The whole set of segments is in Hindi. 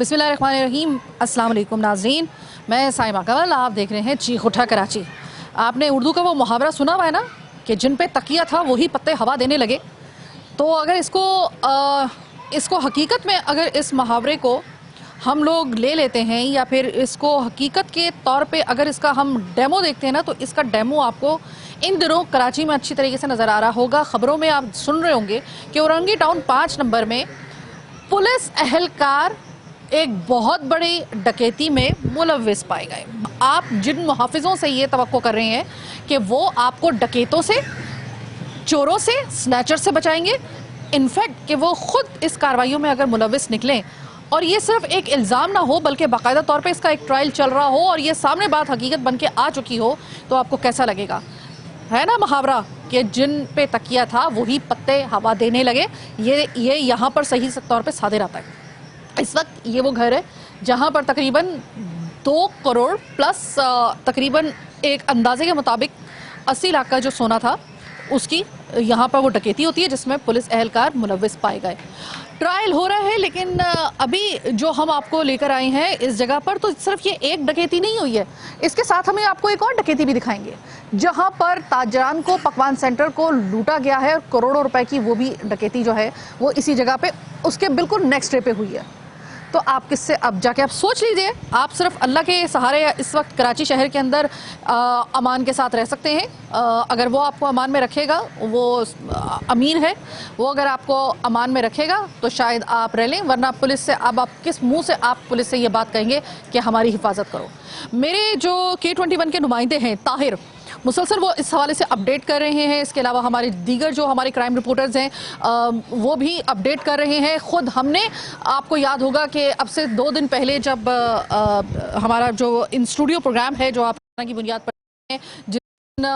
बिस्मिल्लाहिर्रहमानिर्रहीम। अस्सलाम वालेकुम नाज़रीन, मैं साइमा कंवल, आप देख रहे हैं चीख उठा कराची। आपने उर्दू का वो मुहावरा सुना हुआ है ना कि जिन पे तकिया था वही पत्ते हवा देने लगे। तो अगर इसको हकीकत में अगर इस मुहावरे को हम लोग ले लेते हैं या फिर इसको हकीकत के तौर पे अगर इसका हम डेमो देखते हैं ना, तो इसका डेमो आपको इन दिनों कराची में अच्छी तरीके से नज़र आ रहा होगा। ख़बरों में आप सुन रहे होंगे कि औरंगी टाउन 5 नंबर में पुलिस एहलकार एक बहुत बड़ी डकैती में मुलव्विस पाए गए। आप जिन मुहाफिजों से ये तवक्को कर रहे हैं कि वो आपको डकैतों से, चोरों से, स्नैचर से बचाएंगे, इनफैक्ट कि वो खुद इस कार्रवाइयों में अगर मुलव्विस निकलें और ये सिर्फ एक इल्ज़ाम ना हो बल्कि बाकायदा तौर पे इसका एक ट्रायल चल रहा हो और ये सामने बात हकीकत बन के आ चुकी हो, तो आपको कैसा लगेगा? है ना मुहावरा कि जिन पे तकिया था वही पत्ते हवा देने लगे। ये यहाँ पर सही तौर पे सादिर आता है। इस वक्त ये वो घर है जहाँ पर तकरीबन 2 करोड़ प्लस तकरीबन एक अंदाजे के मुताबिक 80 लाख का जो सोना था उसकी यहाँ पर वो डकैती होती है जिसमें पुलिस एहलकार मुलव्विस पाए गए। ट्रायल हो रहा है, लेकिन अभी जो हम आपको लेकर आए हैं इस जगह पर, तो सिर्फ ये एक डकैती नहीं हुई है, इसके साथ हमें आपको एक और डकैती भी दिखाएंगे जहां पर ताजरान को पकवान सेंटर को लूटा गया है और करोड़ों रुपए की वो भी डकैती जो है वो इसी जगह पे उसके बिल्कुल नेक्स्ट डे पे हुई है। तो आप किससे अब जाके आप सोच लीजिए, आप सिर्फ अल्लाह के सहारे इस वक्त कराची शहर के अंदर अमान के साथ रह सकते हैं। अगर वो आपको अमान में रखेगा, वो अमीन है, वो अगर आपको अमान में रखेगा तो शायद आप रह लें, वरना पुलिस से अब आप किस मुंह से आप पुलिस से ये बात कहेंगे कि हमारी हिफाजत करो। मेरे जो K21 के नुमाइंदे हैं ताहिर, मुसलसल वो इस हवाले से अपडेट कर रहे हैं। इसके अलावा हमारे दीगर जो हमारे क्राइम रिपोर्टर्स हैं वो भी अपडेट कर रहे हैं। ख़ुद हमने, आपको याद होगा कि अब से 2 दिन पहले जब हमारा जो इन स्टूडियो प्रोग्राम है जो आप की बुनियाद पर जिन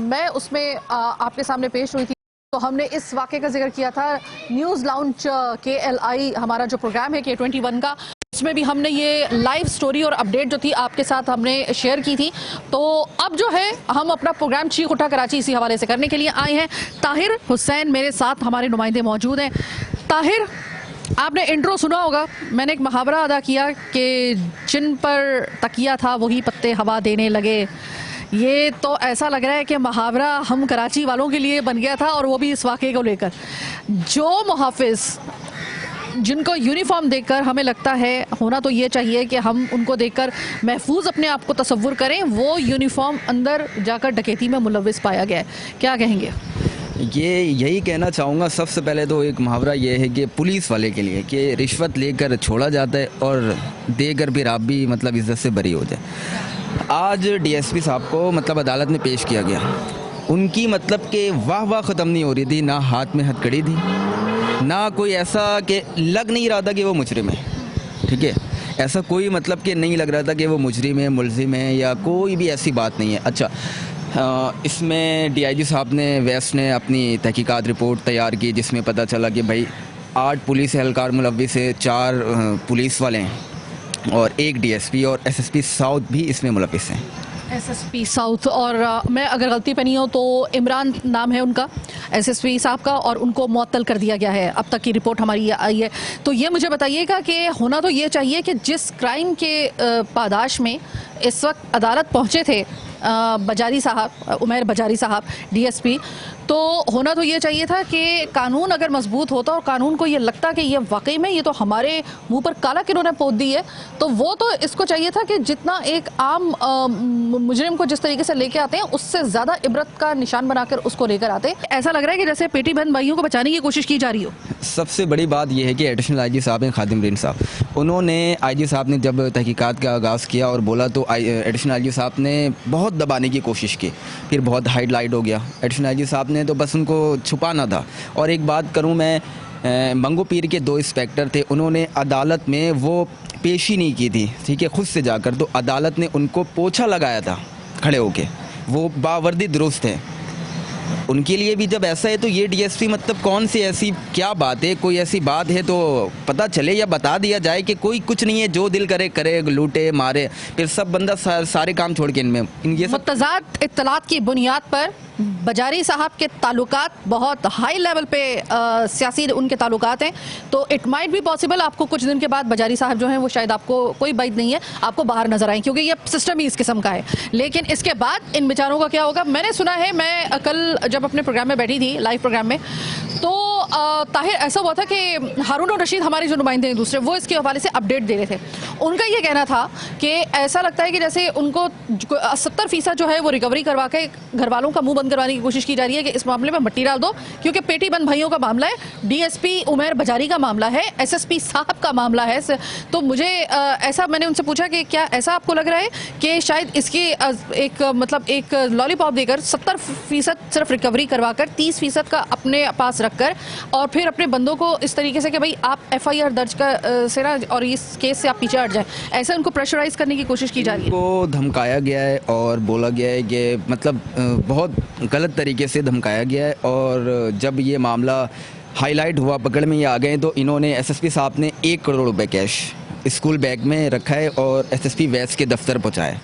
मैं उसमें आपके सामने पेश हुई थी, तो हमने इस वाक़े का जिक्र किया था। न्यूज़ लाउंज KLI हमारा जो प्रोग्राम है K21 का, उसमें भी हमने ये लाइव स्टोरी और अपडेट जो थी आपके साथ हमने शेयर की थी। तो अब जो है हम अपना प्रोग्राम चीख उठा कराची इसी हवाले से करने के लिए आए हैं। ताहिर हुसैन मेरे साथ हमारे नुमाइंदे मौजूद हैं। ताहिर, आपने इंट्रो सुना होगा, मैंने एक मुहावरा अदा किया कि जिन पर तकिया था वही पत्ते हवा देने लगे। ये तो ऐसा लग रहा है कि मुहावरा हम कराची वालों के लिए बन गया था, और वो भी इस वाक़े को लेकर। जो मुहाफिज जिनको यूनिफॉर्म देखकर हमें लगता है, होना तो ये चाहिए कि हम उनको देखकर महफूज अपने आप को तसव्वुर करें, वो यूनिफॉर्म अंदर जाकर डकैती में मुलव्विस पाया गया है, क्या कहेंगे? यही कहना चाहूँगा। सबसे पहले तो एक मुहावरा ये है कि पुलिस वाले के लिए कि रिश्वत लेकर छोड़ा जाता है और देकर फिर आप भी मतलब इज्जत से बरी हो जाए। आज DSP साहब को मतलब अदालत में पेश किया गया, उनकी मतलब कि वाह ख़त्म नहीं हो रही थी, ना हाथ में हथकड़ी थी, ना कोई ऐसा कि लग नहीं रहा था कि वो मुजरिम है। ठीक है, ऐसा कोई मतलब कि नहीं लग रहा था कि वो मुजरिम है, मुलजिम है, या कोई भी ऐसी बात नहीं है। अच्छा, इसमें DIG साहब ने, वेस्ट ने अपनी तहकीकात रिपोर्ट तैयार की जिसमें पता चला कि भाई 8 पुलिस एहलकार मुलव्विस है, 4 पुलिस वाले हैं और 1 DSP और SSP साउथ भी इसमें मुलव्विस हैं। SSP साउथ, और मैं अगर गलती पे नहीं हूँ तो इमरान नाम है उनका, SSP साहब का, और उनको मुअत्तल कर दिया गया है। अब तक की रिपोर्ट हमारी आई है। तो ये मुझे बताइएगा कि होना तो ये चाहिए कि जिस क्राइम के पादाश में इस वक्त अदालत पहुँचे थे बजारी साहब, उमैर बजारी साहब DSP, तो होना तो ये चाहिए था कि कानून अगर मजबूत होता और कानून को ये लगता कि ये वाकई में ये तो हमारे मुंह पर काला किन्होंने पोत दी है, तो वो तो इसको चाहिए था कि जितना एक आम मुजरिम को जिस तरीके से लेके आते हैं उससे ज़्यादा इबरत का निशान बनाकर उसको लेकर आते। ऐसा लग रहा है कि जैसे पेटी बंद भाइयों को बचाने की कोशिश की जा रही हो। सबसे बड़ी बात यह है कि एडिशनल IG साहब हैं खादिम रिन साहब, उन्होंने IG साहब ने जब तहकीकात का आगाज़ किया और बोला तो एडिशनल IG साहब ने बहुत दबाने की कोशिश की, फिर बहुत हाईलाइट हो गया। एडिशनल IG साहब ने तो बस उनको छुपाना था। और एक बात करूं मैं, मंगो पीर के 2 इंस्पेक्टर थे, उन्होंने अदालत में वो पेशी नहीं की थी, ठीक है, खुद से जाकर, तो अदालत ने उनको पोछा लगाया था खड़े होके, वो बावर्दी दुरुस्त है। उनके लिए भी जब ऐसा है तो ये DSP मतलब कौन सी ऐसी क्या बात है, कोई ऐसी बात है तो पता चले या बता दिया जाए कि कोई कुछ नहीं है, जो दिल करे करे, लूटे मारे, फिर सब बंदा सारे काम छोड़ के इनमें ये सब मुतज़ाद इत्तलात की बुनियाद पर बजारी साहब के ताल्लुकात बहुत हाई लेवल पे सियासी उनके ताल्लुकात हैं, तो इट माइट बी पॉसिबल आपको कुछ दिन के बाद बजारी साहब जो हैं वो शायद आपको कोई बात नहीं है आपको बाहर नजर आए, क्योंकि ये सिस्टम ही इस किस्म का है। लेकिन इसके बाद इन बेचारों का क्या होगा? मैंने सुना है, मैं कल जब अपने प्रोग्राम में बैठी थी, लाइव प्रोग्राम में, तो ताहिर ऐसा हुआ था कि हारून और रशीद हमारे जो नुमाइंदे हैं दूसरे, वो इसके हवाले से अपडेट दे रहे थे। उनका ये कहना था कि ऐसा लगता है कि जैसे उनको 70% जो है वो रिकवरी करवा के घर वालों का मुंह बंद करवाने की कोशिश की जा रही है कि इस मामले में मट्टी डाल दो, क्योंकि पेटी बंद भाइयों का मामला है, डीएसपी उमैर बजारी का मामला है, एसएसपी साहब का मामला है। तो मुझे ऐसा, मैंने उनसे पूछा कि क्या ऐसा आपको लग रहा है कि शायद इसकी एक लॉलीपॉप देकर 70% सिर्फ रिकवरी करवाकर 30% का अपने पास रखकर और फिर अपने बंदों को इस तरीके से कि भाई आप एफआईआर दर्ज कर से ना और इस केस से आप पीछे हट जाए, ऐसा उनको प्रेशराइज करने की कोशिश की जा रही है? को धमकाया गया है और बोला गया है कि मतलब बहुत गलत तरीके से धमकाया गया है, और जब ये मामला हाईलाइट हुआ, पकड़ में ये आ गए, तो इन्होंने एसएसपी साहब ने 1 करोड़ रुपए कैश स्कूल बैग में रखा है और एसएसपी वेस्ट के दफ्तर पहुँचाया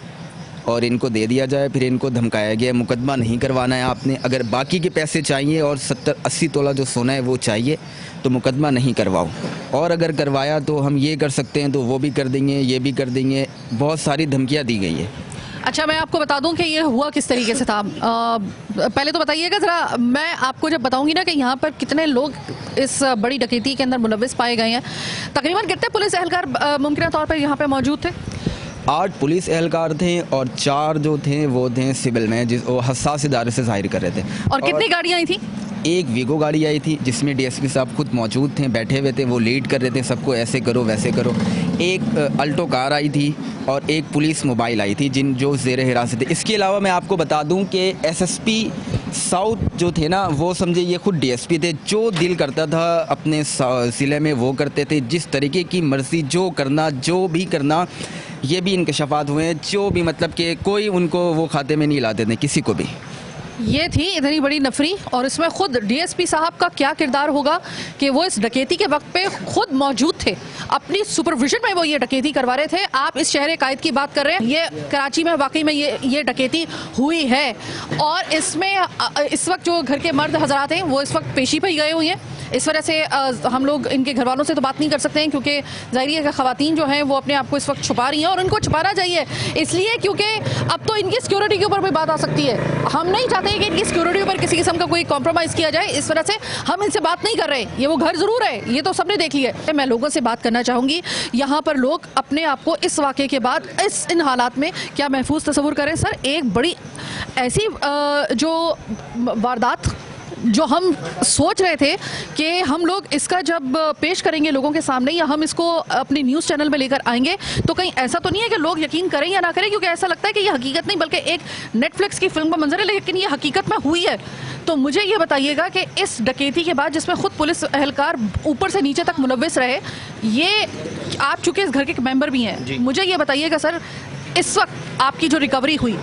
और इनको दे दिया जाए। फिर इनको धमकाया गया, मुकदमा नहीं करवाना है आपने, अगर बाकी के पैसे चाहिए और 70-80 तोला जो सोना है वो चाहिए तो मुकदमा नहीं करवाओ, और अगर करवाया तो हम ये कर सकते हैं तो वो भी कर देंगे, ये भी कर देंगे, बहुत सारी धमकियाँ दी गई है। अच्छा, मैं आपको बता दूं कि ये हुआ किस तरीके से था। पहले तो बताइएगा ज़रा, मैं आपको जब बताऊंगी ना कि यहाँ पर कितने लोग इस बड़ी डकैती के अंदर मुलव्विस पाए गए हैं, तकरीबन कितने पुलिस एहलकार मुमकिन तौर पर यहाँ पर मौजूद थे? 8 पुलिस एहलकार थे और 4 जो थे वो थे सिविल में, जिस वो हसास इदारे से जाहिर कर रहे थे। और कितनी गाड़ियाँ आई थी? एक वीगो गाड़ी आई थी जिसमें डीएसपी साहब खुद मौजूद थे, बैठे हुए थे, वो लीड कर रहे थे सबको, ऐसे करो वैसे करो। एक अल्टो कार आई थी और एक पुलिस मोबाइल आई थी जो ज़ेर हिरासत थे। इसके अलावा मैं आपको बता दूं कि एसएसपी साउथ जो थे ना, वो समझे ये खुद डीएसपी थे, जो दिल करता था अपने ज़िले में वो करते थे, जिस तरीके की मर्ज़ी जो करना, जो भी करना। ये भी इंकशाफात हुए हैं, जो भी मतलब कि कोई उनको वो खाते में नहीं लाते थे किसी को भी। ये थी इतनी बड़ी नफरी, और इसमें खुद डीएसपी साहब का क्या किरदार होगा कि वो इस डकैती के वक्त पे खुद मौजूद थे, अपनी सुपरविजन में वो ये डकैती करवा रहे थे। आप इस शहर कायद की बात कर रहे हैं, ये कराची में वाकई में ये डकैती हुई है, और इसमें इस वक्त जो घर के मर्द हजरात हैं वो इस वक्त पेशी पे ही गए हुए हैं। इस वजह से हम लोग इनके घर वालों से तो बात नहीं कर सकते हैं, क्योंकि ज़ाहिर है कि ख़वातीन जो हैं वो अपने आप को इस वक्त छुपा रही हैं, और उनको छुपाना चाहिए इसलिए क्योंकि अब तो इनकी सिक्योरिटी के ऊपर भी बात आ सकती है। हम नहीं चाहते हैं कि इनकी सिक्योरिटी के ऊपर किसी किस्म का कोई कॉम्प्रोमाइज़ किया जाए, इस वजह से हम इनसे बात नहीं कर रहे। ये वो घर ज़रूर है, ये तो सबने देख लिया है। मैं लोगों से बात करना चाहूँगी, यहाँ पर लोग अपने आप को इस वाक़े के बाद इन हालात में क्या महफूज तस्वुर करें। सर, एक बड़ी ऐसी जो वारदात जो हम सोच रहे थे कि हम लोग इसका जब पेश करेंगे लोगों के सामने, या हम इसको अपनी न्यूज़ चैनल में लेकर आएंगे, तो कहीं ऐसा तो नहीं है कि लोग यकीन करें या ना करें, क्योंकि ऐसा लगता है कि ये हकीकत नहीं बल्कि एक नेटफ्लिक्स की फिल्म का मंजर है, लेकिन ये हकीकत में हुई है। तो मुझे ये बताइएगा कि इस डकैती के बाद जिसमें खुद पुलिस एहलकार ऊपर से नीचे तक मुलव्विस रहे, ये आप चूँकि इस घर के मेंबर भी हैं, मुझे ये बताइएगा सर, इस वक्त आपकी जो रिकवरी हुई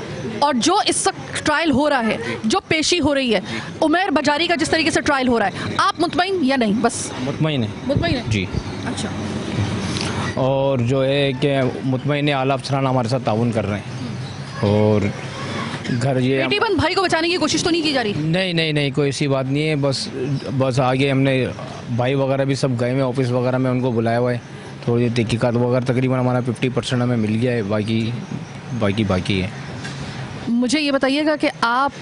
और जो इस वक्त ट्रायल हो रहा है, जो पेशी हो रही है उमैर बजारी का, जिस तरीके से ट्रायल हो रहा है, आप मुतमईन या नहीं? बस मुतमईन है। मुतमईन है जी। अच्छा। और जो है कि मुतमईन आला अफसरान हमारे साथ ताउन कर रहे हैं, और घर ये बेटी बंद भाई को बचाने की कोशिश तो नहीं की जा रही? नहीं, कोई ऐसी बात नहीं है। बस आगे हमने भाई वगैरह भी सब गए हुए ऑफिस वगैरह में, उनको बुलाया हुआ है। थोड़ी तहकीकात वगैरह तकरीबन हमारा 50% हमें मिल गया है, बाकी है। मुझे ये बताइएगा कि आप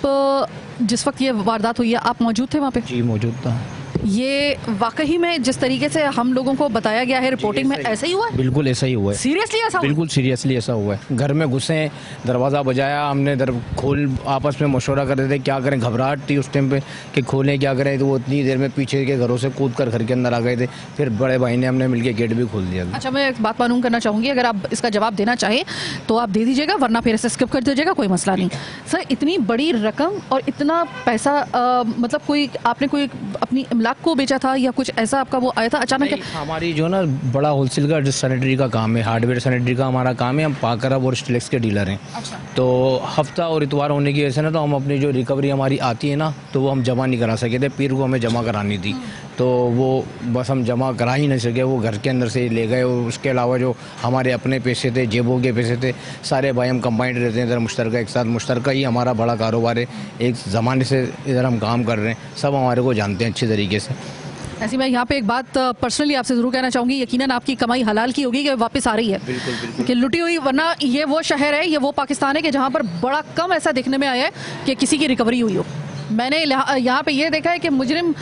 जिस वक्त ये वारदात हुई है, आप मौजूद थे वहाँ पे? जी, मौजूद था। ये वाकई में जिस तरीके से हम लोगों को बताया गया है रिपोर्टिंग में, ऐसा ही हुआ है? बिल्कुल ऐसा ही हुआ है। सीरियसली ऐसा? बिल्कुल सीरियसली ऐसा हुआ है। घर में घुसे, दरवाज़ा बजाया, हमने खोल आपस में मशवरा कर रहे थे क्या करें, घबराहट थी उस टाइम पे कि खोलें क्या करें, तो वो इतनी देर में पीछे के घरों से कूद कर घर के अंदर आ गए थे। फिर बड़े भाई ने हमने मिलकर गेट भी खोल दिया। अच्छा, मैं एक बात मालूम करना चाहूँगी, अगर आप इसका जवाब देना चाहें तो आप दे दीजिएगा, वरना फिर इसे स्किप कर दीजिएगा, कोई मसला नहीं। सर, इतनी बड़ी रकम और इतना पैसा, मतलब कोई आपने कोई अपनी इमलाक को बेचा था या कुछ ऐसा आपका वो आया था अचानक? हमारी जो ना बड़ा होलसेल का सैनिटरी का काम है, हार्डवेयर सैनिटरी का हमारा काम है। हम पाकर और स्टिलेक्स के डीलर हैं। अच्छा। तो हफ्ता और इतवार होने की वजह से ना, तो हम अपनी जो रिकवरी हमारी आती है ना, तो वो हम जमा नहीं करा सके थे। पीर को हमें जमा करानी थी, तो वो बस हम जमा करा ही नहीं सके, वो घर के अंदर से ही ले गए। और उसके अलावा जो हमारे अपने पैसे थे, जेबों के पैसे थे, सारे भाई हम कंबाइंड रहते हैं इधर मुश्तरका एक साथ। मुश्तरका ही हमारा बड़ा कारोबार है, एक ज़माने से इधर हम काम कर रहे हैं, सब हमारे को जानते हैं अच्छी तरीके से। ऐसे मैं यहाँ पे एक बात पर्सनली आपसे ज़रूर कहना चाहूँगी, यकीनन आपकी कमाई हलाल की होगी कि वापस आ रही है। बिल्कुल बिल्कुल कि लुटी हुई, वरना ये वो शहर है, ये वो पाकिस्तान है कि जहाँ पर बड़ा कम ऐसा देखने में आया है कि किसी की रिकवरी हुई हो। मैंने यहाँ पे ये देखा है कि मुजरिम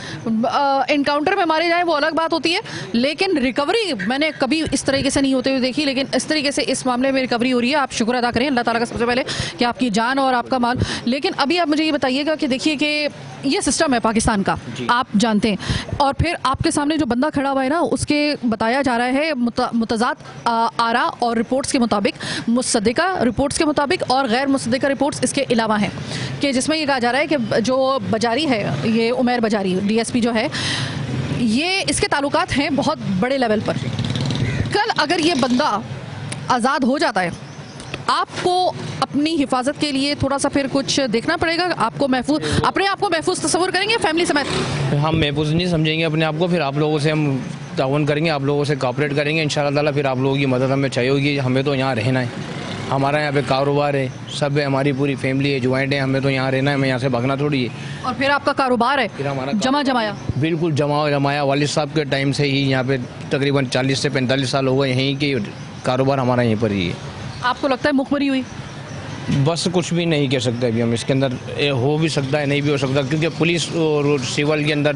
इनकाउंटर में मारे जाए वो अलग बात होती है, लेकिन रिकवरी मैंने कभी इस तरीके से नहीं होते हुए देखी। लेकिन इस तरीके से इस मामले में रिकवरी हो रही है, आप शुक्र अदा करें अल्लाह ताला का सबसे पहले कि आपकी जान और आपका माल। लेकिन अभी आप मुझे ये बताइएगा कि देखिए कि ये सिस्टम है पाकिस्तान का, आप जानते हैं, और फिर आपके सामने जो बंदा खड़ा हुआ है ना, उसके बताया जा रहा है मुतज़ाद आरा और रिपोर्ट्स के मुताबिक, मुसद्दिका रिपोर्ट्स के मुताबिक और गैर मुसद्दिका रिपोर्ट्स इसके अलावा हैं, कि जिसमें ये कहा जा रहा है कि जो बजारी है, ये उमैर बजारी डीएसपी जो है, ये इसके ताल्लुकात हैं बहुत बड़े लेवल पर। कल अगर ये बंदा आज़ाद हो जाता है, आपको अपनी हिफाजत के लिए थोड़ा सा फिर कुछ देखना पड़ेगा। आपको महफूज, अपने आप को महफूज तस्वुर करेंगे फैमिली समेत? हम महफूज नहीं समझेंगे अपने आप को, फिर आप लोगों से हम ताउन करेंगे, आप लोगों से कोऑपरेट करेंगे इंशाअल्लाह ताला। फिर आप लोगों की मदद हमें चाहिए होगी, हमें तो यहाँ रहना है, हमारा यहाँ पे कारोबार है, सब है, हमारी पूरी फैमिली है, ज्वाइंट है, हमें तो यहाँ रहना है, हमें यहाँ से भागना थोड़ी है। और फिर आपका कारोबार है, फिर हमारा जमाया बिल्कुल जमाया वालिद साहब के टाइम से ही यहाँ पे तकरीबन 40 से 45 साल हो गए, यहीं के कारोबार हमारा यहीं पर ही है। आपको लगता है मुखबरी हुई? बस कुछ भी नहीं कह सकते अभी हम इसके अंदर, हो भी सकता है नहीं भी हो सकता, क्योंकि पुलिस और सिविल के अंदर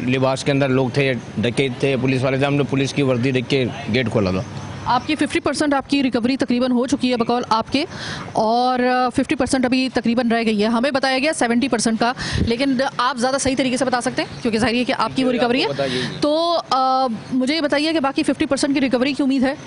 लिबास के अंदर लोग थे, डकैत थे, पुलिस वाले थे, हमने पुलिस की वर्दी देख के गेट खोला था। आपकी 50% आपकी रिकवरी तकरीबन हो चुकी है बकौल आपके, और 50% अभी तकरीबन रह गई है। हमें बताया गया 70% का, लेकिन आप ज़्यादा सही तरीके से बता सकते हैं क्योंकि जाहिर है कि आपकी वो रिकवरी है। तो मुझे ये बताइए कि बाकी 50% की रिकवरी की उम्मीद है?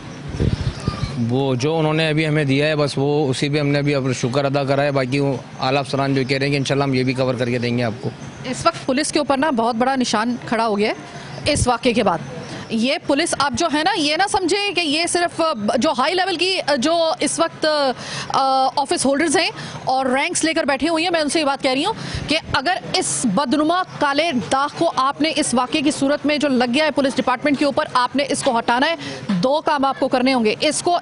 वो जो उन्होंने अभी हमें दिया है बस वो उसी पे हमने अभी अपना शुक्र अदा करा है। बाकी वो आला अफसरान जो कह रहे हैं कि इंशाल्लाह हम ये भी कवर करके देंगे आपको। इस वक्त पुलिस के ऊपर ना बहुत बड़ा निशान खड़ा हो गया है इस वाक़े के बाद। ये पुलिस आप जो है ना, ये ना समझे कि ये सिर्फ जो हाई लेवल की जो इस वक्त ऑफिस होल्डर्स हैं और रैंक्स लेकर बैठे हुए हैं, मैं उनसे ये बात कह रही हूँ कि अगर इस बदनुमा काले दाग को आपने इस वाक़े की सूरत में जो लग गया है पुलिस डिपार्टमेंट के ऊपर, आपने इसको हटाना है। दो काम आपको करने होंगे, इसको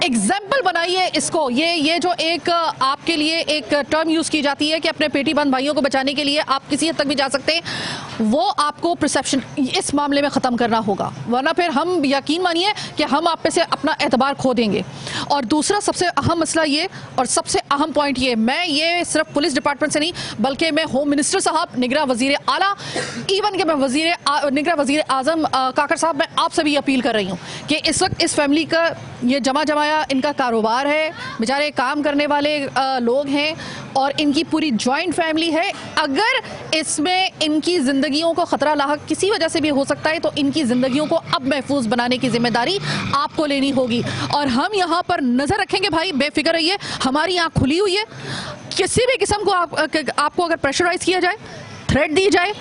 एग्जाम्पल बनाइए, इसको ये जो एक आपके लिए एक टर्म यूज़ की जाती है कि अपने पेटी बंद भाइयों को बचाने के लिए आप किसी हद तक भी जा सकते हैं, वो आपको परसेप्शन इस मामले में ख़त्म करना होगा, वरना फिर हम यकीन मानिए कि हम आप पे से अपना एतबार खो देंगे। और दूसरा सबसे अहम मसला ये और सबसे अहम पॉइंट ये, मैं ये सिर्फ पुलिस डिपार्टमेंट से नहीं बल्कि मैं होम मिनिस्टर साहब, निगरान वजीर आला, इवन के मैं निगरान वजीर आज़म काकर साहब, मैं आपसे भी अपील कर रही हूँ कि इस वक्त इस फैमिली का ये जमाया इनका कारोबार है, बेचारे काम करने वाले लोग हैं और इनकी पूरी जॉइंट फैमिली है। अगर इसमें इनकी ज़िंदगियों को ख़तरा लाहक किसी वजह से भी हो सकता है तो इनकी ज़िंदगियों को अब महफूज बनाने की जिम्मेदारी आपको लेनी होगी। और हम यहाँ पर नज़र रखेंगे भाई, बेफिक्र रहिए, हमारी आँख खुली हुई है। किसी भी किस्म को आपको अगर प्रेशराइज किया जाए, थ्रेट दी जाए,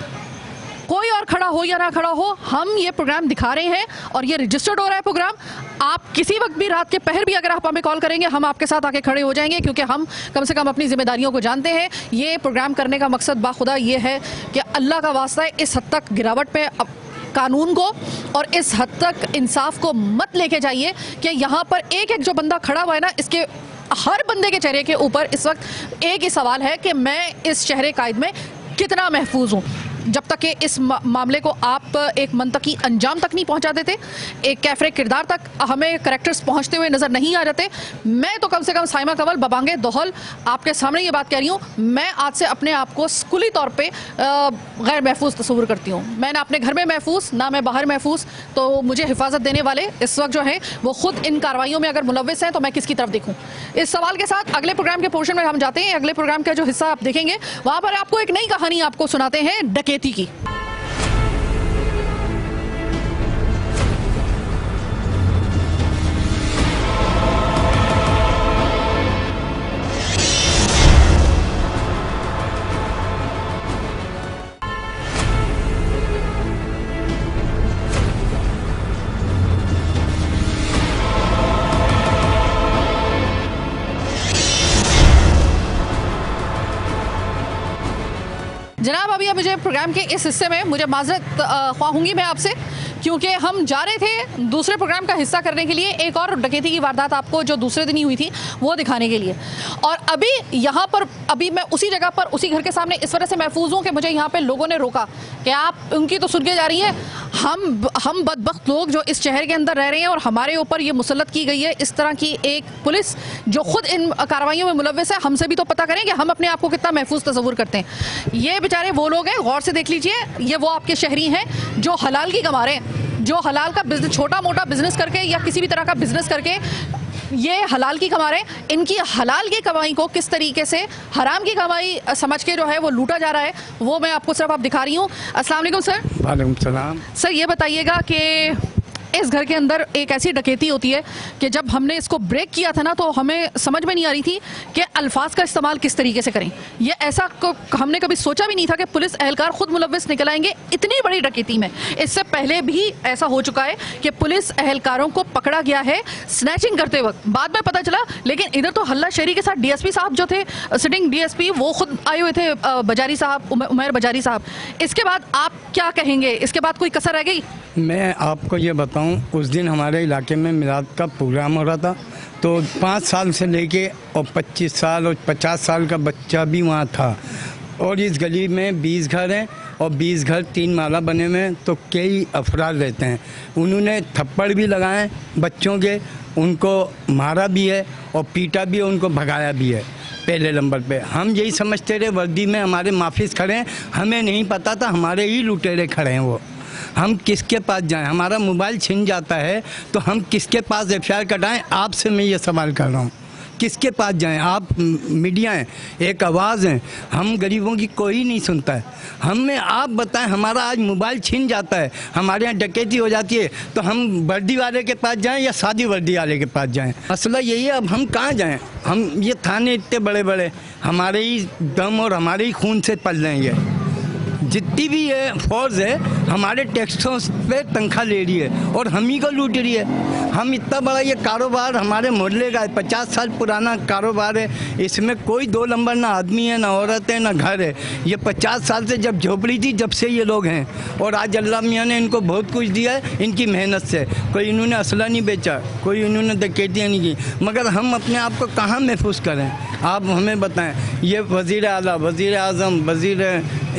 कोई और खड़ा हो या ना खड़ा हो, हम ये प्रोग्राम दिखा रहे हैं और ये रजिस्टर्ड हो रहा है प्रोग्राम। आप किसी वक्त भी, रात के पहर भी अगर आप हमें कॉल करेंगे, हम आपके साथ आके खड़े हो जाएंगे, क्योंकि हम कम से कम अपनी जिम्मेदारियों को जानते हैं। ये प्रोग्राम करने का मकसद बाखुदा ये है कि अल्लाह का वास्ता है, इस हद तक गिरावट पे कानून को और इस हद तक इंसाफ को मत लेके जाइए कि यहाँ पर एक एक जो बंदा खड़ा हुआ है ना, इसके हर बंदे के चेहरे के ऊपर इस वक्त एक ही सवाल है कि मैं इस शहर कायद में कितना महफूज हूँ। जब तक कि इस मामले को आप एक मंतकी अंजाम तक नहीं पहुंचा देते, एक कैफरे किरदार तक हमें करेक्टर्स पहुंचते हुए नज़र नहीं आ जाते, मैं तो कम से कम साइमा कंवल बबांगे दोहल आपके सामने ये बात कह रही हूँ, मैं आज से अपने आप को स्कूली तौर पे गैर महफूज तस्वुर करती हूँ। मैं ना अपने घर में महफूज, ना मैं बाहर महफूज, तो मुझे हिफाजत देने वाले इस वक्त जो है वो खुद इन कार्रवाइयों में अगर मुलव्विस हैं तो मैं किसकी तरफ देखूँ। इस सवाल के साथ अगले प्रोग्राम के पोर्शन में हम जाते हैं। अगले प्रोग्राम का जो हिस्सा आप देखेंगे वहाँ पर आपको एक नई कहानी आपको सुनाते हैं डकैती की। जनाब अभी मुझे प्रोग्राम के इस हिस्से में मुझे माजरत ख्वाहूँगी मैं आपसे, क्योंकि हम जा रहे थे दूसरे प्रोग्राम का हिस्सा करने के लिए एक और डकैती की वारदात आपको जो दूसरे दिन ही हुई थी वो दिखाने के लिए। और अभी यहाँ पर अभी मैं उसी जगह पर उसी घर के सामने इस वजह से महफूज हूँ कि मुझे यहाँ पे लोगों ने रोका कि आप उनकी तो सुन के जा रही हैं, हम बदबख्त लोग जो इस शहर के अंदर रह रहे हैं और हमारे ऊपर ये मुसल्लत की गई है इस तरह की एक पुलिस जो खुद इन कार्रवाइयों में मुलव्वस है, हमसे भी तो पता करें कि हम अपने आप को कितना महफूज तस्वुर करते हैं। ये बेचारे वो लोग हैं, गौर से देख लीजिए, ये वो आपके शहरी हैं जो हलाल की कमा रहे हैं, जो हलाल का बिजनेस, छोटा मोटा बिजनेस करके या किसी भी तरह का बिजनेस करके ये हलाल की कमा रहे हैं। इनकी हलाल की कमाई को किस तरीके से हराम की कमाई समझ के जो है वो लूटा जा रहा है, वो मैं आपको सिर्फ दिखा रही हूँ। अस्सलाम वालेकुम सर। वालेकुम सलाम। सर ये बताइएगा कि इस घर के अंदर एक ऐसी डकैती होती है कि जब हमने इसको ब्रेक किया था ना तो हमें समझ में नहीं आ रही थी कि अल्फाज का इस्तेमाल किस तरीके से करें। ये ऐसा हमने कभी सोचा भी नहीं था कि पुलिस एहलकार खुद मुलव्वस निकल आएंगे इतनी बड़ी डकैती में। इससे पहले भी ऐसा हो चुका है कि पुलिस एहलकारों को पकड़ा गया है स्नैचिंग करते वक्त, बाद में पता चला। लेकिन इधर तो हल्ला शेरी के साथ डीएसपी साहब जो थे, सिटिंग डीएसपी, वो खुद आए हुए थे, बजारी साहब, उमर बजारी साहब। इसके बाद आप क्या कहेंगे, इसके बाद कोई कसर रह गई? मैं आपको ये बताऊं, उस दिन हमारे इलाके में मिलाद का प्रोग्राम हो रहा था, तो 5 साल से लेके और 25 साल और 50 साल का बच्चा भी वहाँ था। और इस गली में 20 घर हैं और 20 घर 3 माला बने हुए हैं, तो कई अफराद रहते हैं। उन्होंने थप्पड़ भी लगाए बच्चों के, उनको मारा भी है और पीटा भी है, उनको भगाया भी है। पहले नंबर पे हम यही समझते रहे वर्दी में हमारे माफिज खड़े हैं, हमें नहीं पता था हमारे ही लुटेरे खड़े हैं। वो हम किसके पास जाएं? हमारा मोबाइल छिन जाता है तो हम किसके पास एफआईआर कटाएं? आपसे मैं ये सवाल कर रहा हूँ, किसके पास जाएं? आप मीडिया हैं, एक आवाज़ हैं, हम गरीबों की कोई नहीं सुनता है। हमें आप बताएं, हमारा आज मोबाइल छिन जाता है, हमारे यहाँ डकैती हो जाती है, तो हम वर्दी वाले के पास जाएं या सादी वर्दी वाले के पास जाएं? मसला यही है, अब हम कहाँ जाएं? हम ये थाने इतने बड़े बड़े हमारे ही दम और हमारे ही खून से पल रहे हैं। ये जितनी भी ये फौज है हमारे टैक्सों पे तनख्वाह ले रही है और हम ही को लूट रही है। हम इतना बड़ा ये कारोबार हमारे मोहल्ले का 50 साल पुराना कारोबार है, इसमें कोई 2 नंबर ना आदमी है, ना औरत है, ना घर है। ये 50 साल से जब झोपड़ी थी जब से ये लोग हैं, और आज अल्लाह मियाँ ने इनको बहुत कुछ दिया है इनकी मेहनत से। कोई इन्होंने असला नहीं बेचा, कोई इन्होंने डकैतियाँ नहीं की, मगर हम अपने आप को कहाँ महफूज करें? आप हमें बताएं। ये वज़ीर आला, वज़ीर आज़म, वज़ीर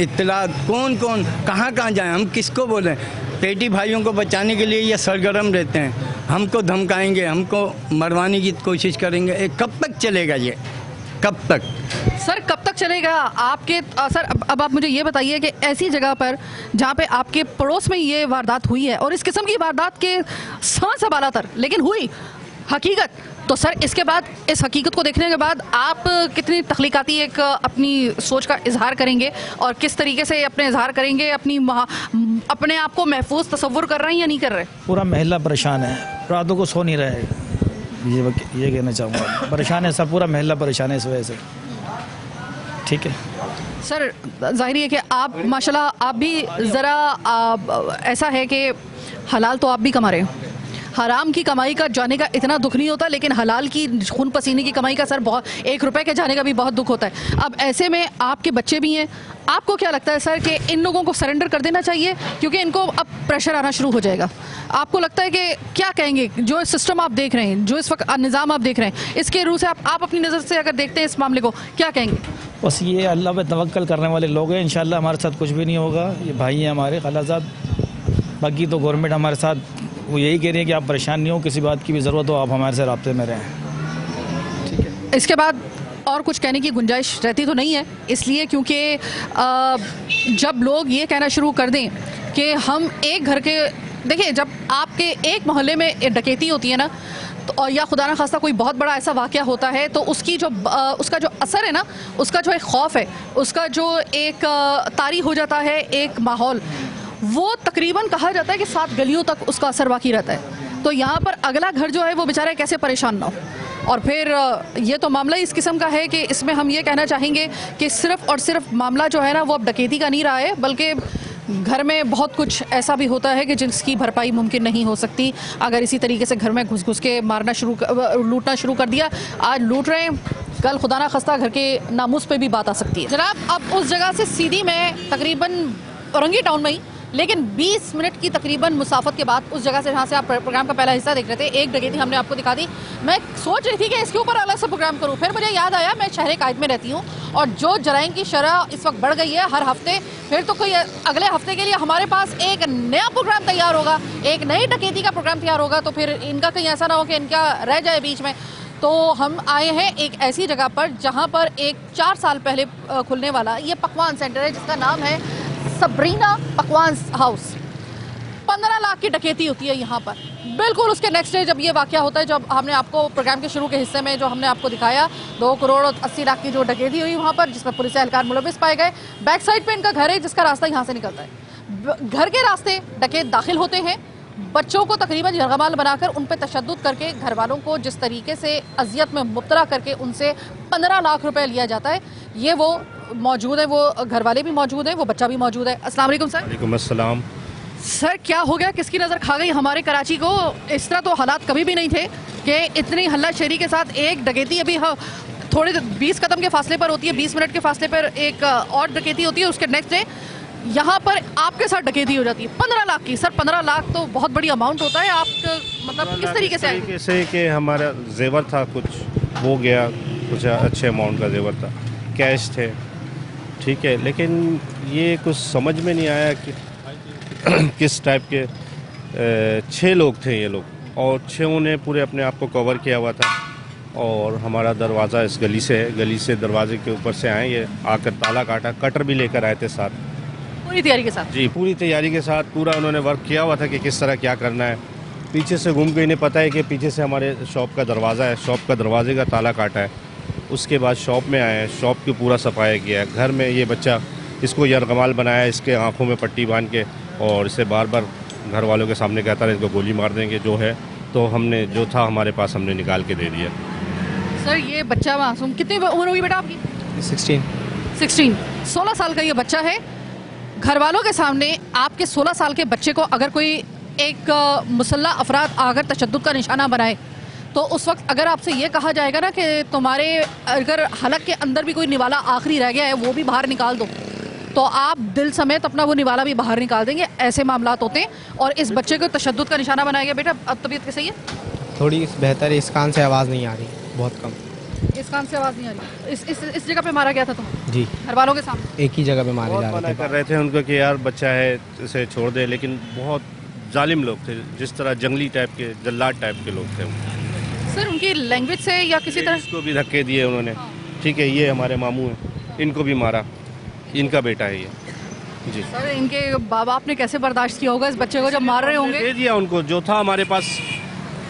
इत्तलात, कौन कौन कहाँ कहाँ जाएं? हम किसको बोलें? पेटी भाइयों को बचाने के लिए ये सरगर्म रहते हैं, हमको धमकाएंगे, हमको मरवाने की कोशिश करेंगे। कब तक चलेगा ये, कब तक? सर कब तक चलेगा आपके सर अब आप मुझे ये बताइए कि ऐसी जगह पर जहाँ पे आपके पड़ोस में ये वारदात हुई है और इस किस्म की वारदात के सांस बालातर लेकिन हुई हकीकत, तो सर इसके बाद इस हकीकत को देखने के बाद आप कितनी तख्लीकाती एक अपनी सोच का इजहार करेंगे और किस तरीके से अपने इजहार करेंगे, अपने आप को महफूज तसव्वुर कर रहे हैं या नहीं कर रहे? पूरा महल्ला परेशान है, रातों को सो नहीं रहा है, ये कहना चाहूँगा। परेशान है सब, पूरा महल्ला परेशान है इस वजह से। ठीक है सर, जाहिर है कि आप माशाल्लाह आप भी ज़रा ऐसा है कि हलाल तो आप भी कमा रहे हैं, हराम की कमाई का जाने का इतना दुख नहीं होता, लेकिन हलाल की खून पसीने की कमाई का सर बहुत, 1 रुपए के जाने का भी बहुत दुख होता है। अब ऐसे में आपके बच्चे भी हैं, आपको क्या लगता है सर कि इन लोगों को सरेंडर कर देना चाहिए क्योंकि इनको अब प्रेशर आना शुरू हो जाएगा? आपको लगता है कि क्या कहेंगे जो सिस्टम आप देख रहे हैं, जो इस वक्त निज़ाम आप देख रहे हैं, इसके रूह से आप अपनी नज़र से अगर देखते हैं इस मामले को, क्या कहेंगे? बस ये अल्लाह पे तवक्कल करने वाले लोग हैं, इंशाल्लाह हमारे साथ कुछ भी नहीं होगा। ये भाई हैं हमारे खालाजाद, बाकी तो गवर्नमेंट हमारे साथ वो यही कह रही है कि आप परेशान नहीं हो, किसी बात की भी ज़रूरत हो आप हमारे से राब्ते में रहें। ठीक है, इसके बाद और कुछ कहने की गुंजाइश रहती तो नहीं है, इसलिए क्योंकि जब लोग ये कहना शुरू कर दें कि हम एक घर के, देखिए जब आपके एक मोहल्ले में डकैती होती है ना, तो या खुदा न खास्ता कोई बहुत बड़ा ऐसा वाक़या होता है, तो उसकी जो उसका जो असर है ना, उसका जो एक खौफ है, उसका जो एक तारी हो जाता है एक माहौल, वो तकरीबन कहा जाता है कि 7 गलियों तक उसका असर बाकी रहता है। तो यहाँ पर अगला घर जो है वो बेचारे कैसे परेशान ना हो। और फिर ये तो मामला इस किस्म का है कि इसमें हम ये कहना चाहेंगे कि सिर्फ़ और सिर्फ मामला जो है ना वो अब डकैती का नहीं रहा है, बल्कि घर में बहुत कुछ ऐसा भी होता है कि जिसकी भरपाई मुमकिन नहीं हो सकती अगर इसी तरीके से घर में घुस घुस के मारना लूटना शुरू कर दिया। आज लूट रहे हैं, कल खुदा ना खस्ता घर के नामूस पे भी बात आ सकती है। जनाब, अब उस जगह से सीधी मैं तकरीबन औरंगी टाउन में ही, लेकिन 20 मिनट की तकरीबन मुसाफत के बाद उस जगह से जहाँ से आप प्रोग्राम का पहला हिस्सा देख रहे थे, एक डकैती हमने आपको दिखा दी। मैं सोच रही थी कि इसके ऊपर अलग से प्रोग्राम करूँ, फिर मुझे याद आया मैं शहर कायद में रहती हूँ और जो जराइम की शरह इस वक्त बढ़ गई है हर हफ्ते, फिर तो कोई अगले हफ्ते के लिए हमारे पास एक नया प्रोग्राम तैयार होगा, एक नई डकैती का प्रोग्राम तैयार होगा, तो फिर इनका कहीं ऐसा ना हो कि इनका रह जाए बीच में। तो हम आए हैं एक ऐसी जगह पर जहाँ पर एक 4 साल पहले खुलने वाला ये पकवान सेंटर है जिसका नाम है सबरीना पकवान हाउस। 15 लाख की डकैती होती है यहाँ पर। बिल्कुल उसके नेक्स्ट डे जब ये वाकया होता है, जब हमने आपको प्रोग्राम के शुरू के हिस्से में जो हमने आपको दिखाया 2 करोड़ 80 लाख की जो डकैती हुई वहाँ पर, जिसमें पुलिस एहलकार मुलविस पाए गए। बैक साइड पे इनका घर है जिसका रास्ता यहाँ से निकलता है। घर के रास्ते डकैत दाखिल होते हैं, बच्चों को तकरीबन यरगमाल बनाकर उन पर तशद्दुद करके घर वालों को जिस तरीके से अजियत में मुब्तला करके उनसे 15 लाख रुपए लिया जाता है। ये वो मौजूद है, वो घर वाले भी मौजूद है, वो बच्चा भी मौजूद है। अस्सलाम वालेकुम सर। वालेकुम अस्सलाम। सर क्या हो गया, किसकी नज़र खा गई हमारे कराची को? इस तरह तो हालात कभी भी नहीं थे कि इतनी हल्ला शेरी के साथ एक डकैती अभी थोड़े 20 कदम के फासले पर होती है, 20 मिनट के फासले पर एक और डकैती होती है, उसके नेक्स्ट डे यहाँ पर आपके साथ डकैती हो जाती है 15 लाख की। सर 15 लाख तो बहुत बड़ी अमाउंट होता है। आप मतलब किस तरीके से? तरीके कि हमारा जेवर था कुछ, वो गया, कुछ अच्छे अमाउंट का जेवर था, कैश थे, ठीक है, लेकिन ये कुछ समझ में नहीं आया कि किस टाइप के 6 लोग थे ये लोग, और 6 ने पूरे अपने आप को कवर किया हुआ था। और हमारा दरवाज़ा इस गली से है, गली से दरवाजे के ऊपर से आए, ये आकर ताला काटा, कटर भी लेकर आए थे साथ, पूरी तैयारी के साथ। जी पूरी तैयारी के साथ पूरा उन्होंने वर्क किया हुआ था कि किस तरह क्या करना है। पीछे से घूम के इन्हें पता है कि पीछे से हमारे शॉप का दरवाज़ा है, शॉप का दरवाजे का ताला काटा है। उसके बाद शॉप में आए हैं, शॉप की पूरा सफाया किया है। घर में ये बच्चा, इसको यरगमाल बनाया, इसके आँखों में पट्टी बांध के, और इसे बार बार घर वालों के सामने कहता है इसको गोली मार देंगे जो है। तो हमने जो था हमारे पास हमने निकाल के दे दिया। सर ये बच्चा मासूम, कितनी उम्र होगी बेटा आपकी? 16 साल का ये बच्चा है। घर वालों के सामने आपके 16 साल के बच्चे को अगर कोई एक मुसल्ला अफराद आकर तशद्दुद का निशाना बनाए, तो उस वक्त अगर आपसे ये कहा जाएगा ना कि तुम्हारे अगर हलक के अंदर भी कोई निवाला आखिरी रह गया है वो भी बाहर निकाल दो, तो आप दिल समेत अपना वो निवाला भी बाहर निकाल देंगे। ऐसे मामलात होते हैं। और इस बच्चे को तशद्दुद का निशाना बनाया गया। बेटा अब तबीयत कैसी है? थोड़ी बेहतर है, इस कान से आवाज़ नहीं आ रही, बहुत कम। इस कान से आवाज़ नहीं आ रही। इस जगह पे मारा गया था तो जी, घर वालों के सामने एक ही जगह पे मारे बहुत जा मना रहे कर थे। रहे थे उनको कि यार बच्चा है इसे छोड़ दे, लेकिन बहुत जालिम लोग थे, जिस तरह जंगली टाइप के, जल्लाद टाइप के लोग थे। सर उनकी लैंग्वेज से या किसी तरह? इसको भी धक्के दिए उन्होंने, ठीक है, ये हमारे मामू हैं, इनको भी मारा, इनका बेटा है ये जी। सर इनके बाप बाप ने कैसे बर्दाश्त किया होगा इस बच्चे को जब मार रहे होंगे? दे दिया उनको जो था हमारे पास,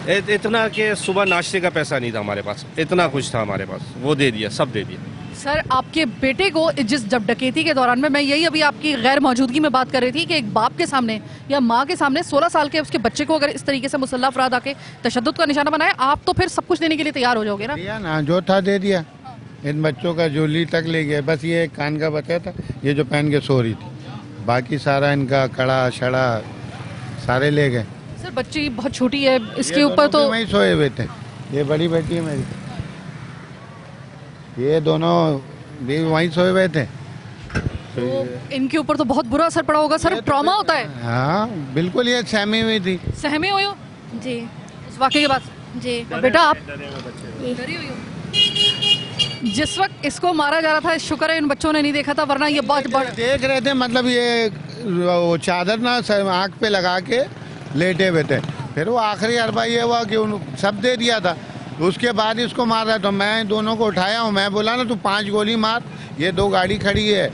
इतना कि सुबह नाश्ते का पैसा नहीं था हमारे पास, इतना कुछ था हमारे पास, वो दे दिया, सब दे दिया। सर आपके बेटे को जब डकैती के दौरान में, मैं यही अभी आपकी गैर मौजूदगी में बात कर रही थी कि एक बाप के सामने या माँ के सामने 16 साल के उसके बच्चे को अगर इस तरीके से मुसल्ला अफराद आके तशद्दुद का निशाना बनाए, आप तो फिर सब कुछ देने के लिए तैयार हो जाओगे ना? दिया ना, जो था दे दिया। इन बच्चों का जोली तक ले गया, बस ये एक कान का बचा था, ये जो पहन के सो रही थी, बाकी सारा इनका कड़ा शड़ा सारे ले गए। सर बच्ची बहुत छोटी है, इसके ऊपर तो वहीं सोए हुए थे। ये बड़ी बेटी है मेरी, ये दोनों भी वहीं सोए हुए थे। तो इनके ऊपर तो बहुत बुरा असर पड़ा होगा। सर ट्रॉमा होता है? हाँ बिल्कुल, ये सहमी हुई थी। सहमे हुए हो जी उस वाकये के बाद? जी। बेटा आप डरी हुई हो? जिस वक्त इसको मारा जा रहा था, शुक्र है इन बच्चों ने नहीं देखा था, वरना ये बहुत बड़ा देख रहे थे, मतलब ये वो चादर ना आँख पे लगा के लेटे हुए थे। फिर वो आखिरी अरबा ये हुआ कि उन सब दे दिया था, उसके बाद इसको मार रहा। तो मैं दोनों को उठाया हूँ, मैं बोला ना तू 5 गोली मार, ये 2 गाड़ी खड़ी है,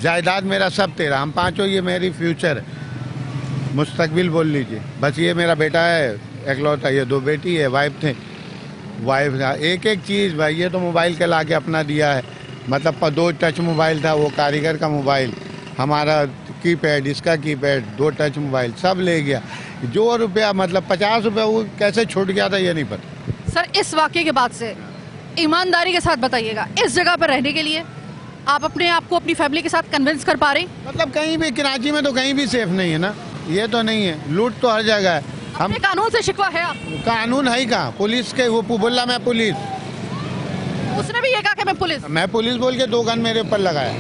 जायदाद मेरा सब तेरा, हम पाँचों, ये मेरी फ्यूचर मुस्तकबिल बोल लीजिए। बस ये मेरा बेटा है एकलौता, ये 2 बेटी है, वाइफ थे, वाइफ एक एक चीज़ भाई। ये तो मोबाइल के ला के अपना दिया है, मतलब 2 टच मोबाइल था, वो कारीगर का मोबाइल, हमारा कीपैड, इसका कीपैड, 2 टच मोबाइल सब ले गया। जो रुपया मतलब 50 रुपया वो कैसे छूट गया था ये नहीं पता। सर इस वाकये के बाद से ईमानदारी के साथ बताइएगा, इस जगह पर रहने के लिए आप अपने आप को अपनी फैमिली के साथ कन्विंस कर पा रहे हैं? मतलब कहीं भी कराची में तो कहीं भी सेफ नहीं है ना, ये तो नहीं है, लूट तो हर जगह है। हम कानून से शिकवा है आप? कानून है ही कहाँ, पुलिस के वो बोला मैं पुलिस, उसने भी ये कहा कि मैं पुलिस बोल के 2 गन मेरे ऊपर लगाया।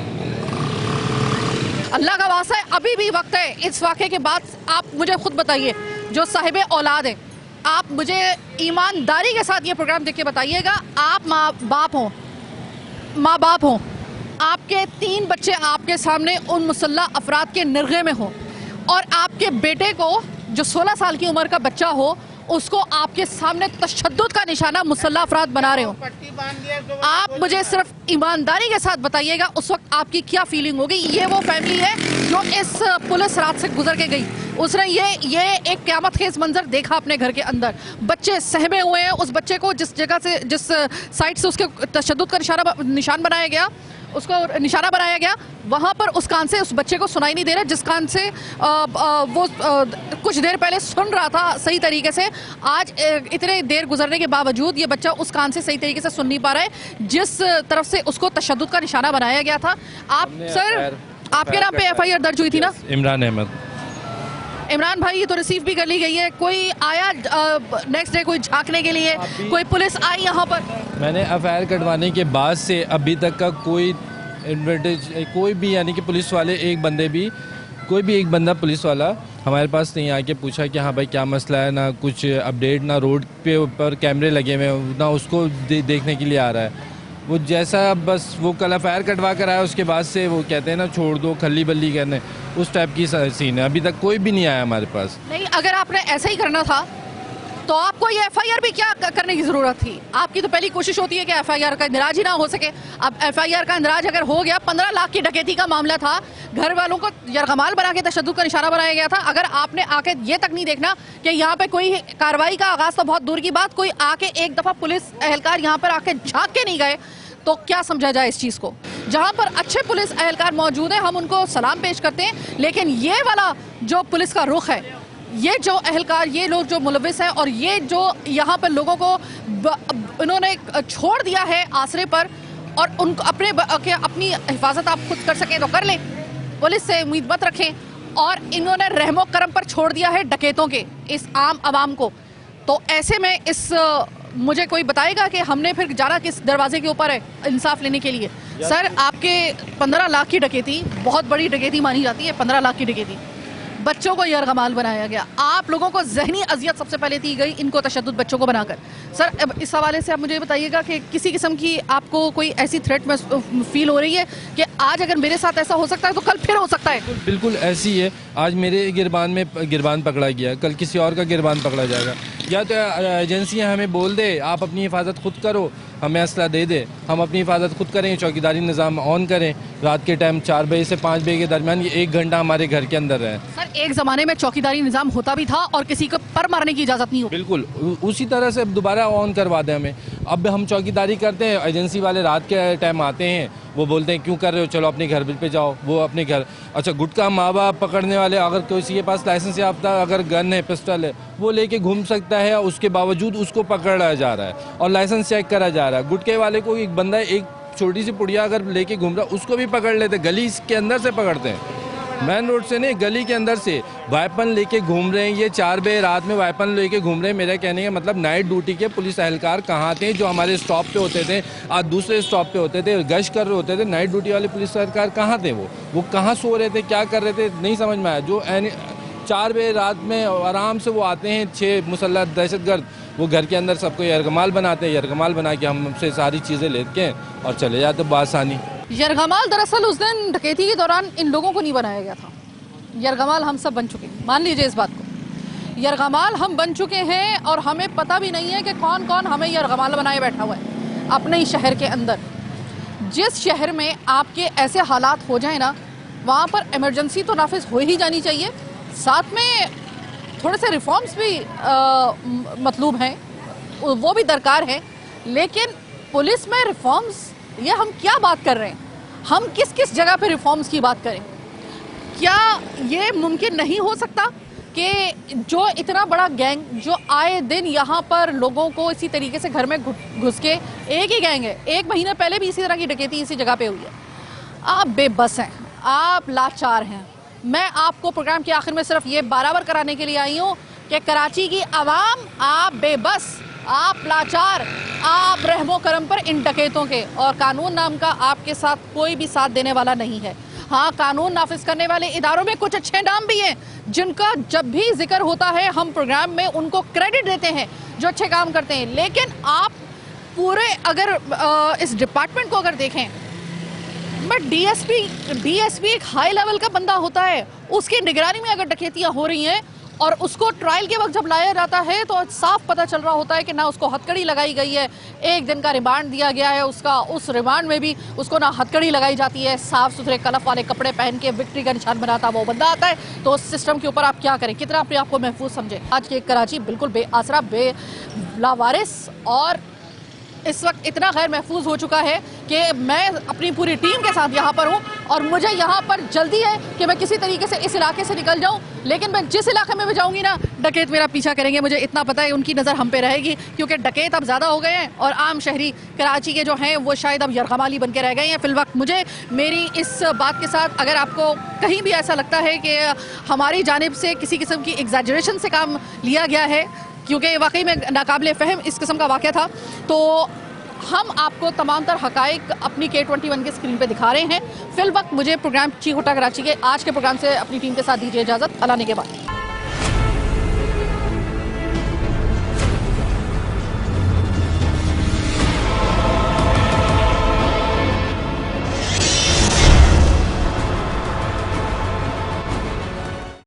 अल्लाह का वास्ता है, अभी भी वक्त है। इस वाक़े के बाद आप मुझे खुद बताइए, जो साहिब औलाद है, आप मुझे ईमानदारी के साथ ये प्रोग्राम देख के बताइएगा। आप माँ बाप हों, आपके 3 बच्चे आपके सामने उन मुसल्लह अफराद के निर्गे में हों, और आपके बेटे को जो 16 साल की उम्र का बच्चा हो, उसको आपके सामने तशद्दुद का निशाना मुसल्लह अफराद बना रहे हो। आप मुझे सिर्फ ईमानदारी के साथ बताइएगा उस वक्त आपकी क्या फीलिंग होगी। ये वो फैमिली है जो इस पुलिस रात से गुजर के गई, उसने ये एक क़यामत खेज मंजर देखा अपने घर के अंदर। बच्चे सहमे हुए हैं, उस बच्चे को जिस साइड से उसके तशद्दुद का निशान बनाया गया, उसको निशाना बनाया गया, वहाँ पर उस कान से उस बच्चे को सुनाई नहीं दे रहा, जिस कान से वो कुछ देर पहले सुन रहा था सही तरीके से। आज इतने देर गुजरने के बावजूद ये बच्चा उस कान से सही तरीके से सुन नहीं पा रहा है जिस तरफ से उसको तशद्दुद का निशाना बनाया गया था। आप सर, आपके नाम पे FIR दर्ज हुई थी ना? इमरान अहमद। इमरान भाई, ये तो रिसीव भी कर ली गई है। कोई आया नेक्स्ट डे कोई झांकने के लिए? कोई पुलिस आई यहाँ पर? मैंने FIR कटवाने के बाद से अभी तक का कोई कोई भी यानी कि पुलिस वाले कोई भी एक बंदा पुलिस वाला हमारे पास नहीं आके पूछा कि हाँ भाई क्या मसला है, ना कुछ अपडेट, ना रोड पे ऊपर कैमरे लगे हुए ना उसको देखने के लिए आ रहा है। वो जैसा बस वो कल FIR कटवा कर आया, उसके बाद से वो कहते हैं ना छोड़ दो खल्ली बल्ली करने, उस टाइप की सीन है। अभी तक कोई भी नहीं आया हमारे पास। नहीं, अगर आपने ऐसा ही करना था तो आपको ये FIR भी क्या करने की ज़रूरत थी? आपकी तो पहली कोशिश होती है कि FIR का इंदराज ही ना हो सके। अब FIR का इंदराज अगर हो गया, 15 लाख की डकैती का मामला था, घर वालों को यरगमाल बना के तशद्दुद का निशाना बनाया गया था। अगर आपने आके ये तक नहीं देखना कि यहाँ पे कोई कार्रवाई का आगाज़ तो बहुत दूर की बात, कोई आके एक दफ़ा पुलिस एहलकार यहाँ पर आके झाँक के नहीं गए, तो क्या समझा जाए इस चीज़ को? जहाँ पर अच्छे पुलिस एहलकार मौजूद हैं, हम उनको सलाम पेश करते हैं, लेकिन ये वाला जो पुलिस का रुख है, ये जो एहलकार, ये लोग जो मुलविस हैं, और ये जो यहाँ पर लोगों को इन्होंने छोड़ दिया है आसरे पर, और उनको अपनी हिफाजत आप खुद कर सकें तो कर लें, पुलिस से उम्मीद मत रखें, और इन्होंने रहमो करम पर छोड़ दिया है डकैतों के इस आम आवाम को। तो ऐसे में मुझे कोई बताएगा कि हमने फिर जाना किस दरवाजे के ऊपर है इंसाफ लेने के लिए? सर, आपके 15 लाख की डकैती बहुत बड़ी डकैती मानी जाती है। 15 लाख की डकैती, बच्चों को यरगमाल बनाया गया, आप लोगों को जहनी अजियत सबसे पहले दी गई, इनको तशद्दुद बच्चों को बनाकर। सर, अब इस हवाले से आप मुझे बताइएगा कि किसी किस्म की आपको कोई ऐसी थ्रेट में फील हो रही है कि आज अगर मेरे साथ ऐसा हो सकता है तो कल फिर हो सकता है? बिल्कुल ऐसी है। आज मेरे गिरबान पकड़ा गया, कल किसी और का गिरबान पकड़ा जाएगा। या तो एजेंसियाँ हमें बोल दे आप अपनी हिफाजत खुद करो, हमें असला दे दे, हम अपनी हिफाजत खुद करें, चौकीदारी निज़ाम ऑन करें, रात के टाइम 4 बजे से 5 बजे के दरमियान ये 1 घंटा हमारे घर के अंदर रहे। सर, एक ज़माने में चौकीदारी निज़ाम होता भी था और किसी को पर मारने की इजाज़त नहीं होती। बिल्कुल उसी तरह से दोबारा ऑन करवा दें हमें। अब हम चौकीदारी करते हैं, एजेंसी वाले रात के टाइम आते हैं, वो बोलते हैं क्यों कर रहे हो, चलो अपने घर पे जाओ, वो अपने घर। अच्छा, गुटखा माँ बाप पकड़ने वाले, अगर किसी के पास लाइसेंस याफ्ता अगर गन है, पिस्टल है, वो लेके घूम सकता है, उसके बावजूद उसको पकड़ा जा रहा है और लाइसेंस चेक करा जा रहा है। गुटखे वाले को एक बंदा एक छोटी सी पुड़िया अगर लेके घूम रहा है, उसको भी पकड़ लेते, गली के अंदर से पकड़ते हैं, मेन रोड से नहीं, गली के अंदर से वाइपन लेके घूम रहे हैं। ये 4 बजे रात में वाइपन लेके घूम रहे हैं। मेरा कहने का मतलब नाइट ड्यूटी के पुलिस एहलकार कहाँ थे जो हमारे स्टॉप पे होते थे, आज दूसरे स्टॉप पे होते थे, गश्त कर रहे होते थे, नाइट ड्यूटी वाले पुलिस एहलकार कहाँ थे? वो कहाँ सो रहे थे, क्या कर रहे थे, नहीं समझ में आया। जो 4 बजे रात में आराम से वो आते हैं, 6 मुसल्लह दहशतगर्द, वो घर के अंदर सबको यरगमाल बनाते हैं, यरगमाल बना के हमसे सारी चीज़ें लेके और चले जाते बासानी। यरगमाल दरअसल उस दिन डकैती के दौरान इन लोगों को नहीं बनाया गया था। यरगमाल हम सब बन चुके हैं, मान लीजिए इस बात को। यरगमाल हम बन चुके हैं और हमें पता भी नहीं है कि कौन कौन हमें यरगमाल बनाए बैठा हुआ है अपने ही शहर के अंदर। जिस शहर में आपके ऐसे हालात हो जाए ना, वहाँ पर इमरजेंसी तो नाफिज हो ही जानी चाहिए, साथ में थोड़े से रिफॉर्म्स भी मतलूब हैं, वो भी दरकार है। लेकिन पुलिस में रिफॉर्म्स, ये हम क्या बात कर रहे हैं? हम किस किस जगह पे रिफॉर्म्स की बात करें? क्या ये मुमकिन नहीं हो सकता कि जो इतना बड़ा गैंग जो आए दिन यहाँ पर लोगों को इसी तरीके से घर में घुस के, एक ही गैंग है, 1 महीने पहले भी इसी तरह की डकैती इसी जगह पे हुई है। आप बेबस हैं, आप लाचार हैं। मैं आपको प्रोग्राम के आखिर में सिर्फ ये बराबर कराने के लिए आई हूँ कि कराची की आवाम, आप बेबस आप लाचार, आप रहमो करम पर इन डकैतों के, और कानून नाम का आपके साथ कोई भी साथ देने वाला नहीं है। हाँ, कानून नाफिज करने वाले इदारों में कुछ अच्छे नाम भी हैं जिनका जब भी जिक्र होता है हम प्रोग्राम में उनको क्रेडिट देते हैं जो अच्छे काम करते हैं, लेकिन आप पूरे अगर इस डिपार्टमेंट को अगर देखें, बट डीएसपी एक हाई लेवल का बंदा होता है, उसकी निगरानी में अगर डकैतियां हो रही हैं और उसको ट्रायल के वक्त जब लाया जाता है तो साफ पता चल रहा होता है कि ना उसको हथकड़ी लगाई गई है, 1 दिन का रिमांड दिया गया है उसका, उस रिमांड में भी उसको ना हथकड़ी लगाई जाती है, साफ सुथरे कलफ वाले कपड़े पहन के विक्ट्री का निशान बनाता वो बंदा आता है। तो उस सिस्टम के ऊपर आप क्या करें, कितना अपने आप को महफूज समझे। आज के कराची बिल्कुल बेआसरा, लावारिस और इस वक्त इतना गैर महफूज हो चुका है कि मैं अपनी पूरी टीम के साथ यहाँ पर हूँ और मुझे यहाँ पर जल्दी है कि मैं किसी तरीके से इस इलाके से निकल जाऊँ, लेकिन मैं जिस इलाके में भी जाऊँगी ना, डकैत मेरा पीछा करेंगे, मुझे इतना पता है, उनकी नज़र हम पे रहेगी क्योंकि डकैत अब ज़्यादा हो गए हैं और आम शहरी कराची के जो हैं वो शायद अब यरगमाली बन के रह गए हैं फिलवक्त। मुझे मेरी इस बात के साथ अगर आपको कहीं भी ऐसा लगता है कि हमारी जानिब से किसी किस्म की एग्जैजरेशन से काम लिया गया है, क्योंकि वाकई में नाकाबिले फ़हम इस किस्म का वाक़या था, तो हम आपको तमाम तर हक़ाइक़ अपनी K21 की स्क्रीन पे दिखा रहे हैं। फिल वक्त मुझे प्रोग्राम चीख उठा कराची के आज के प्रोग्राम से अपनी टीम के साथ दीजिए इजाज़त। अल्लाह ने के बाद।